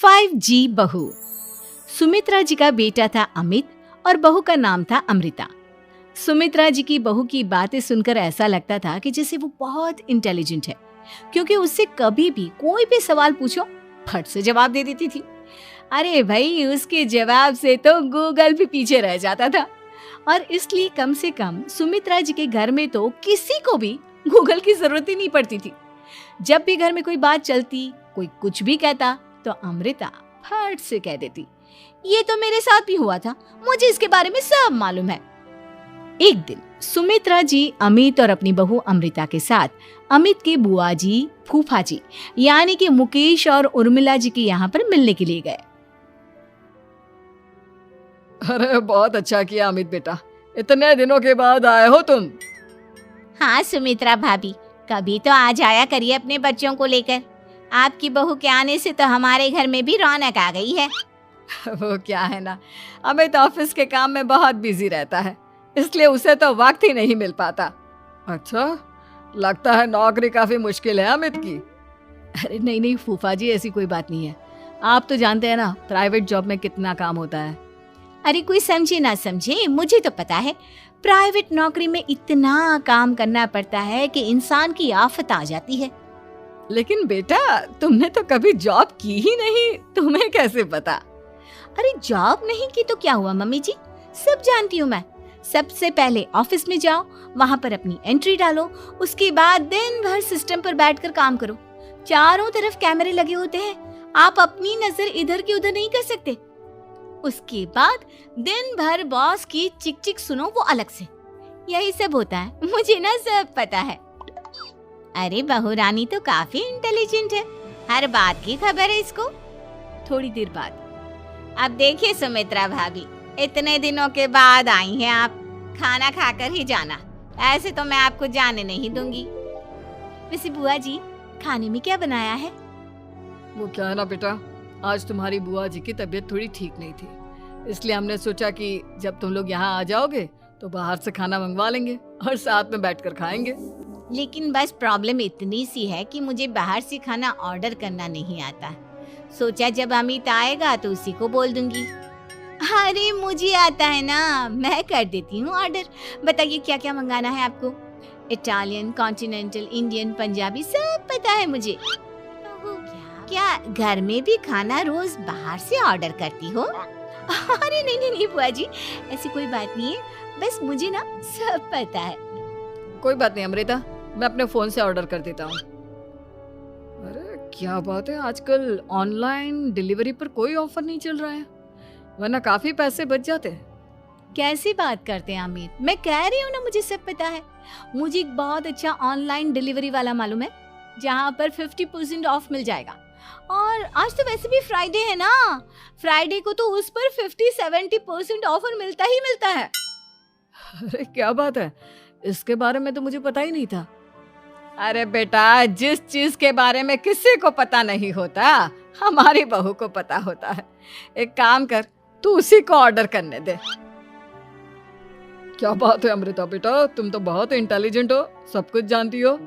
5G बहू। सुमित्रा जी का बेटा था अमित और बहू का नाम था अमृता। सुमित्रा जी की बहू की बातें सुनकर ऐसा लगता था कि जैसे वो बहुत इंटेलिजेंट है, क्योंकि उससे कभी भी कोई भी सवाल पूछो फट से जवाब दे देती थी। अरे भाई, उसके जवाब से तो गूगल भी पीछे रह जाता था। और इसलिए कम से कम सुमित्रा जी के घर में तो किसी को भी गूगल की जरूरत ही नहीं पड़ती थी। जब भी घर में कोई बात चलती, कोई कुछ भी कहता, तो अमृता फट से कह देती, ये तो मेरे साथ भी हुआ था, मुझे इसके बारे में सब मालूम है। एक दिन सुमित्रा जी अमित और अपनी बहू अमृता के साथ अमित के बुआ जी, फूफा जी यानी कि मुकेश और उर्मिला जी के यहाँ पर मिलने के लिए गए। अरे बहुत अच्छा किया अमित बेटा, इतने दिनों के बाद आए हो तुम। हाँ सुमित्रा भाभी, कभी तो आ जाया करिए अपने बच्चों को लेकर। आपकी बहू के आने से तो हमारे घर में भी रौनक आ गई है। वो क्या है ना, अमित ऑफिस के काम में बहुत बिजी रहता है, इसलिए उसे तो वक्त ही नहीं मिल पाता। अच्छा, लगता है नौकरी काफी मुश्किल है अमित की। अरे नहीं फूफा जी, ऐसी कोई बात नहीं है। आप तो जानते हैं ना प्राइवेट जॉब में कितना काम होता है। अरे कोई समझे ना समझे, मुझे तो पता है प्राइवेट नौकरी में इतना काम करना पड़ता है कि इंसान की आफत आ जाती है। लेकिन बेटा, तुमने तो कभी जॉब की ही नहीं, तुम्हें कैसे पता? अरे जॉब नहीं की तो क्या हुआ मम्मी जी, सब जानती हूँ मैं। सबसे पहले ऑफिस में जाओ, वहाँ पर अपनी एंट्री डालो, उसके बाद दिन भर सिस्टम पर बैठकर काम करो। चारों तरफ कैमरे लगे होते हैं, आप अपनी नजर इधर की उधर नहीं कर सकते। उसके बाद दिन भर बॉस की चिक चिक सुनो, वो अलग से। यही सब होता है, मुझे ना सब पता है। अरे बहू रानी तो काफी इंटेलिजेंट है, हर बात की खबर है इसको। थोड़ी देर बाद, अब देखिए सुमित्रा भाभी, इतने दिनों के बाद आई हैं आप, खाना खाकर ही जाना, ऐसे तो मैं आपको जाने नहीं दूंगी। वैसे बुआ जी, खाने में क्या बनाया है? वो क्या है ना बेटा, आज तुम्हारी बुआ जी की तबीयत थोड़ी ठीक नहीं थी, इसलिए हमने सोचा कि जब तुम लोग यहाँ आ जाओगे तो बाहर से खाना मंगवा लेंगे और साथ में बैठकर खाएंगे। लेकिन बस प्रॉब्लम इतनी सी है कि मुझे बाहर से खाना ऑर्डर करना नहीं आता। सोचा जब अमित आएगा तो उसी को बोल दूंगी। अरे मुझे आता है ना, मैं कर देती हूँ ऑर्डर। बताइए क्या क्या मंगाना है आपको? इटालियन, कॉन्टिनेंटल, इंडियन, पंजाबी, सब पता है मुझे। क्या घर में भी खाना रोज बाहर से ऑर्डर करती हो? अरे नहीं बुआ जी, ऐसी कोई बात नहीं है, बस मुझे ना सब पता है। कोई बात नहीं अमृता, मैं अपने फोन से ऑर्डर कर देता हूँ। अरे क्या बात है, आजकल ऑनलाइन डिलीवरी पर कोई ऑफर नहीं चल रहा है, वरना काफी पैसे बच जाते हैं। कैसी बात करते हैं अमित, मैं कह रही हूँ ना मुझे सब पता है। मुझे एक बहुत अच्छा ऑनलाइन डिलीवरी वाला मालूम है, जहाँ पर 50% ऑफ मिल जाएगा। और आज तो वैसे भी फ्राइडे है ना, फ्राइडे को तो उस पर 50-70% ऑफर मिलता ही मिलता है। अरे क्या बात है, इसके बारे में तो मुझे पता ही नहीं था। अरे बेटा, जिस चीज के बारे में किसी को पता नहीं होता, हमारी बहू को पता होता है। एक काम कर, तू उसी को ऑर्डर करने दे। क्या बात है अमृता बेटा, तुम तो बहुत इंटेलिजेंट हो, सब कुछ जानती हो।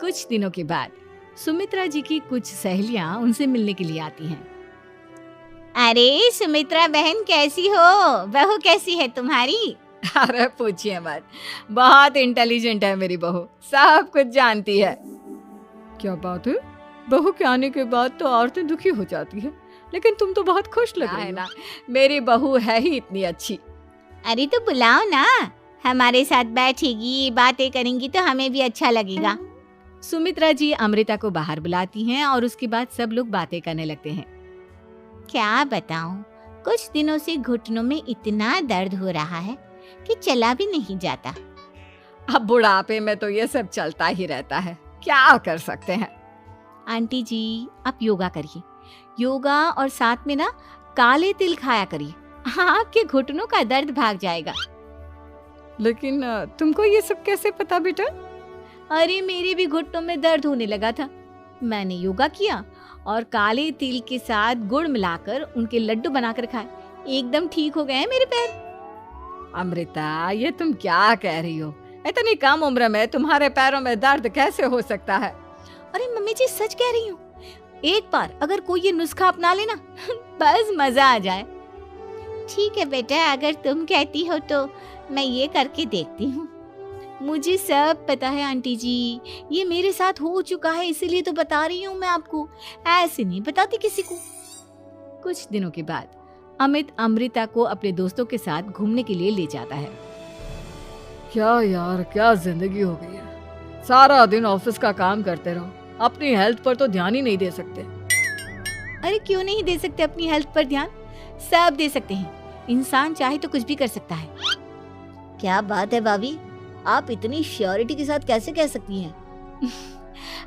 कुछ दिनों के बाद सुमित्रा जी की कुछ सहेलियां उनसे मिलने के लिए आती हैं। अरे सुमित्रा बहन कैसी हो, बहू कैसी है तुम्हारी? अरे पूछिए मत, बहुत इंटेलिजेंट है मेरी बहू, सब कुछ जानती है। क्या बात है, बहू के आने के बाद तो औरतें दुखी हो जाती है, लेकिन तुम तो बहुत खुश लग रही हो। ना, मेरी बहू है ही इतनी अच्छी। अरे तो बुलाओ ना, हमारे साथ बैठेगी, बातें करेंगी तो हमें भी अच्छा लगेगा। सुमित्रा जी अमृता को बाहर बुलाती हैं और उसके बाद सब लोग बातें करने लगते हैं। क्या बताऊं, कुछ दिनों से घुटनों में इतना दर्द हो रहा है कि चला भी नहीं जाता। अब बुढ़ापे में तो ये सब चलता ही रहता है, क्या कर सकते हैं। आंटी जी, आप योगा करिए, योगा और साथ में ना काले तिल खाया करिए, आपके घुटनों का दर्द भाग जाएगा। लेकिन तुमको ये सब कैसे पता बेटा? अरे मेरे भी घुटनों में दर्द होने लगा था, मैंने योगा किया और काले तिल के साथ गुड़ मिलाकर उनके लड्डू बनाकर खाए, एकदम ठीक हो गए हैं मेरे पैर। अमृता, ये तुम क्या कह रही हो? इतनी कम उम्र में तुम्हारे पैरों में दर्द कैसे हो सकता है? अरे मम्मी जी, सच कह रही हूँ, एक बार अगर कोई ये नुस्खा अपना लेना बस मजा आ जाए। ठीक है बेटा, अगर तुम कहती हो तो मैं ये करके देखती हूँ। मुझे सब पता है आंटी जी, ये मेरे साथ हो चुका है, इसीलिए तो बता रही हूँ मैं आपको, ऐसे नहीं बताती किसी को। कुछ दिनों के बाद अमित अमृता को अपने दोस्तों के साथ घूमने के लिए ले जाता है। क्या यार, क्या जिंदगी हो गई है। सारा दिन ऑफिस का काम करते रहो, अपनी हेल्थ पर तो ध्यान ही नहीं दे सकते। अरे क्यों नहीं दे सकते अपनी हेल्थ पर ध्यान? सब दे सकते हैं, इंसान चाहे तो कुछ भी कर सकता है। क्या बात है भाभी, आप इतनी श्योरिटी के साथ कैसे कह सकती हैं?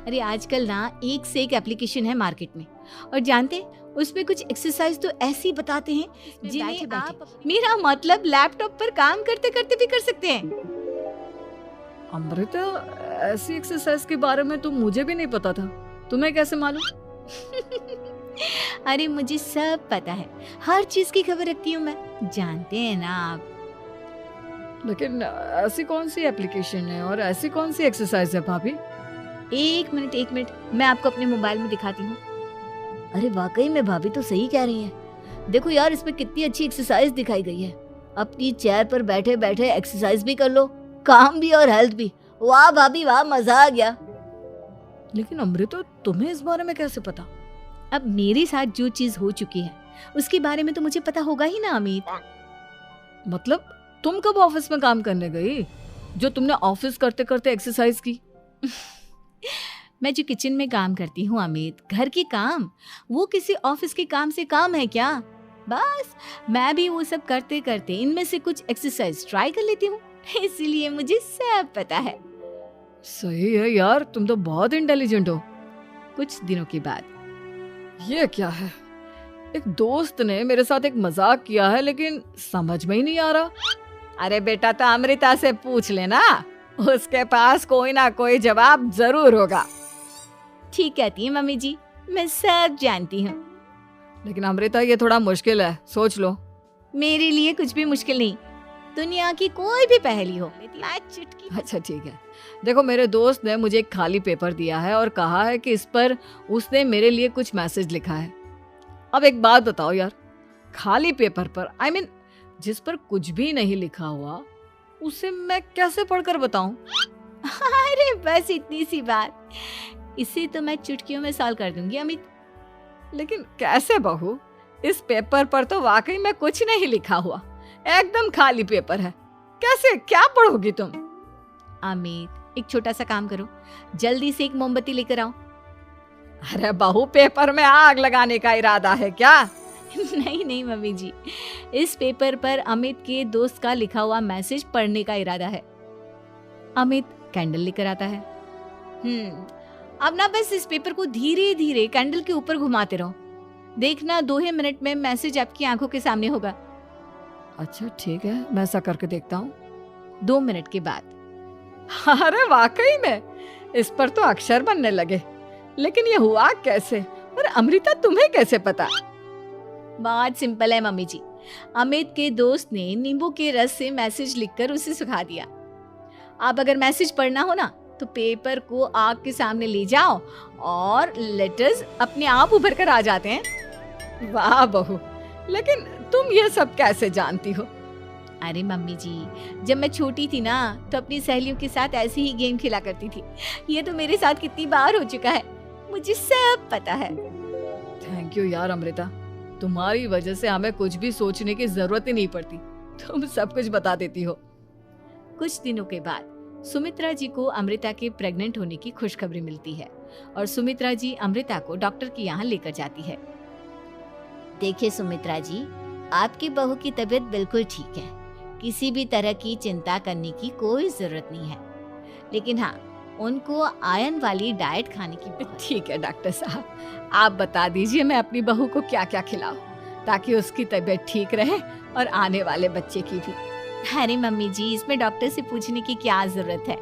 अरे आजकल ना एक से एक एप्लीकेशन है मार्केट में, और जानते हैं उसमें कुछ एक्सरसाइज तो ऐसी बताते हैं जिन्हें आप, मेरा मतलब लैपटॉप पर काम करते करते भी कर सकते हैं। अमृता, ऐसी एक्सरसाइज के बारे में तो मुझे भी नहीं पता था, तुम्हें कैसे मालूम? अरे मुझे सब पता है, हर चीज की खबर रखती हूँ मैं, जानते हैं ना आप। लेकिन ऐसी कौन सी एप्लीकेशन है और ऐसी कौन सी एक्सरसाइज है भाभी? एक मिनट, मैं आपको अपने मोबाइल में दिखाती हूँ। अरे वाकई में भाभी तो सही कह रही हैं। देखो यार, इसमें कितनी अच्छी एक्सरसाइज दिखाई गई है। अपनी चेयर पर बैठे बैठे एक्सरसाइज भी कर लो, काम भी और हेल्थ भी। वाह भाभी वाह, मजा आ गया। लेकिन अमृता, तुम्हें इस बारे में कैसे पता? अब मेरे साथ जो चीज हो चुकी है उसके बारे में तो मुझे पता होगा ही ना अमित। मतलब तुम कब ऑफिस में काम करने गई जो तुमने ऑफिस करते करते एक्सरसाइज की? मैं जो किचन में काम करती हूँ अमित, घर के काम, वो किसी ऑफिस के काम से काम है क्या? बस मैं भी वो सब करते करते इनमें से कुछ एक्सरसाइज ट्राई कर लेती हूँ, इसीलिए मुझे सब पता है। सही है यार, तुम तो बहुत इंटेलिजेंट हो। कुछ दिनों के बाद, ये क्या है, एक दोस्त ने मेरे साथ एक मजाक किया है लेकिन समझ में ही नहीं आ रहा। अरे बेटा, तो अमृता से पूछ लेना, उसके पास कोई ना कोई जवाब जरूर होगा। ठीक कहती है मम्मी जी, मैं सब जानती हूँ। लेकिन अमृता, ये थोड़ा मुश्किल है, सोच लो। मेरे लिए कुछ भी मुश्किल नहीं, दुनिया की कोई भी पहेली हो, मैं चुटकी। अच्छा ठीक है, देखो मेरे दोस्त ने मुझे एक खाली पेपर दिया है और कहा है कि इस पर उसने मेरे लिए कुछ मैसेज लिखा है। अब एक बात बताओ यार, खाली पेपर पर, I mean, जिस पर कुछ भी नहीं लिखा हुआ, उसे मैं कैसे पढ़कर बताऊं? अरे बस इतनी सी बात, इसे तो मैं चुटकियों में सॉल्व कर दूंगी अमित। लेकिन कैसे बहू, इस पेपर पर तो वाकई में कुछ नहीं लिखा हुआ, एकदम खाली पेपर है, कैसे, क्या पढ़ोगी तुम? अमित, एक छोटा सा काम करो, जल्दी से एक मोमबत्ती लेकर आओ। अरे बहू, पेपर में आग लगाने का इरादा है क्या? नहीं मम्मी जी, इस पेपर पर अमित के दोस्त का लिखा हुआ मैसेज पढ़ने का इरादा है। अमित कैंडल लेकर आता है। अब ना बस इस पेपर को धीरे धीरे कैंडल के ऊपर घुमाते रहो, देखना 2 ही मिनट में मैसेज आपकी आंखों के सामने होगा। अच्छा ठीक है, मैं ऐसा करके देखता हूँ। 2 मिनट के बाद, अरे वाकई में इस पर तो अक्षर बनने लगे, लेकिन ये हुआ कैसे? और अमृता, तुम्हें कैसे पता? बहुत सिंपल है मम्मी जी, अमित के दोस्त ने नींबू के रस से मैसेज लिखकर उसे सुखा दिया। आप अगर मैसेज पढ़ना हो ना तो पेपर को आग के सामने ले जाओ और लेटर्स अपने आप उभर कर आ जाते हैं। वाह बहू, लेकिन तुम ये सब कैसे जानती हो? अरे मम्मी जी, जब मैं छोटी थी ना तो अपनी सहेलियों के साथ ऐसे ही गेम खेला करती थी। ये तो मेरे साथ कितनी बार हो चुका है, मुझे सब पता है। थैंक यू यार अमृता, तुम्हारी वजह से हमें कुछ भी सोचने की जरूरत ही नहीं पड़ती, तुम सब कुछ बता देती हो। कुछ दिनों के बाद सुमित्रा जी को अमृता के प्रेग्नेंट होने की खुशखबरी मिलती है और सुमित्रा जी अमृता को डॉक्टर के यहाँ लेकर जाती है। देखिए सुमित्रा जी, आपकी बहू की तबीयत बिल्कुल ठीक है, किसी भी तरह की चिंता करने की कोई जरूरत नहीं है। लेकिन हाँ, उनको आयरन वाली डाइट खाने की। ठीक है डॉक्टर साहब, आप बता दीजिए मैं अपनी बहू को क्या क्या खिलाऊं ताकि उसकी तबीयत ठीक रहे और आने वाले बच्चे की भी। अरे मम्मी जी, इसमें डॉक्टर से पूछने की क्या जरूरत है?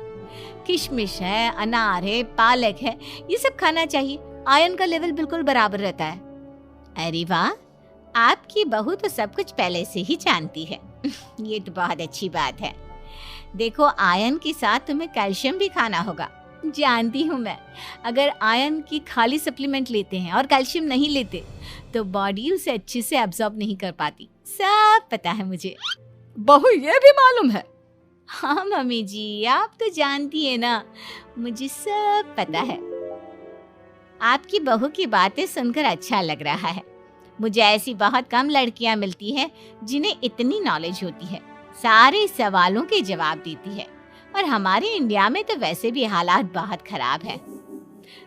किशमिश है, अनार है, पालक है, ये सब खाना चाहिए, आयरन का लेवल बिल्कुल बराबर रहता है। अरे वाह, आपकी बहू तो सब कुछ पहले से ही जानती है। ये तो बहुत अच्छी बात है। देखो, आयरन के साथ तुम्हें कैल्शियम भी खाना होगा, जानती हूँ मैं, अगर आयरन की खाली सप्लीमेंट लेते हैं और कैल्शियम नहीं लेते तो बॉडी उसे अच्छे से एब्जॉर्ब नहीं कर पाती। सब पता है मुझे। बहू ये भी मालूम है? हाँ मम्मी जी, आप तो जानती है ना, मुझे सब पता है। आपकी बहू की बातें सुनकर अच्छा लग रहा है। मुझे ऐसी बहुत कम लड़कियां मिलती हैं जिन्हें इतनी नॉलेज होती है, सारे सवालों के जवाब देती है। और हमारे इंडिया में तो वैसे भी हालात बहुत खराब है।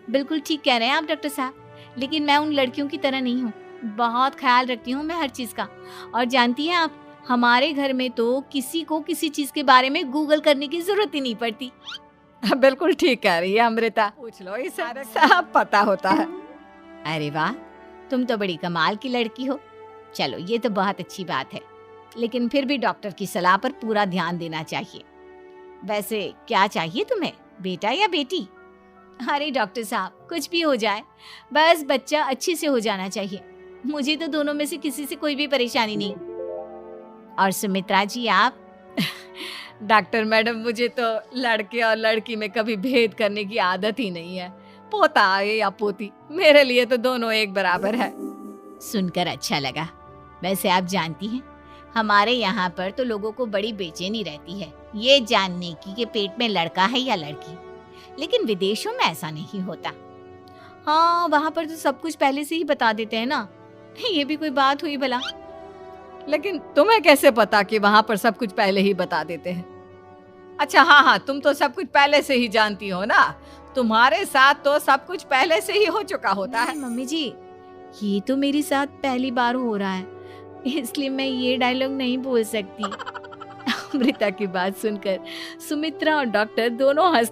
बिल्कुल ठीक कह रहे हैं आप डॉक्टर साहब, लेकिन मैं उन लड़कियों की तरह नहीं हूँ। बहुत ख्याल रखती हूँ मैं हर चीज का। और जानती हैं आप, हमारे घर में तो किसी को किसी चीज के बारे में गूगल करने की जरूरत ही नहीं पड़ती। बिल्कुल ठीक कह रही है अमृता, पूछ लो, इसे सब पता होता है। अरे वाह, तुम तो बड़ी कमाल की लड़की हो। चलो ये तो बहुत अच्छी बात है, लेकिन फिर भी डॉक्टर की सलाह पर पूरा ध्यान देना चाहिए। वैसे क्या चाहिए तुम्हें, बेटा या बेटी? अरे डॉक्टर साहब, कुछ भी हो जाए, बस बच्चा अच्छे से हो जाना चाहिए। मुझे तो दोनों में से किसी से कोई भी परेशानी नहीं। और सुमित्रा जी आप? डॉक्टर मैडम, मुझे तो लड़के और लड़की में कभी भेद करने की आदत ही नहीं है। पोता आए या पोती, मेरे लिए तो दोनों एक बराबर है। सुनकर अच्छा लगा। वैसे आप जानती हैं, हमारे यहाँ पर तो लोगों को बड़ी बेचैनी रहती है ये जानने की कि पेट में लड़का है या लड़की, लेकिन विदेशों में ऐसा नहीं होता। हाँ, वहाँ पर तो सब कुछ पहले से ही बता देते हैं ना। ये भी कोई बात हुई भला? लेकिन तुम्हें कैसे पता कि वहां पर सब कुछ पहले ही बता देते हैं? अच्छा हाँ, तुम तो सब कुछ पहले से ही जानती हो ना, तुम्हारे साथ तो सब कुछ पहले से ही हो चुका होता है। मम्मी जी, ये तो मेरे साथ पहली बार हो रहा है, इसलिए मैं ये डायलॉग नहीं बोल सकती। अमृता की बात सुनकर सुमित्रा और डॉक्टर दोनों हंसने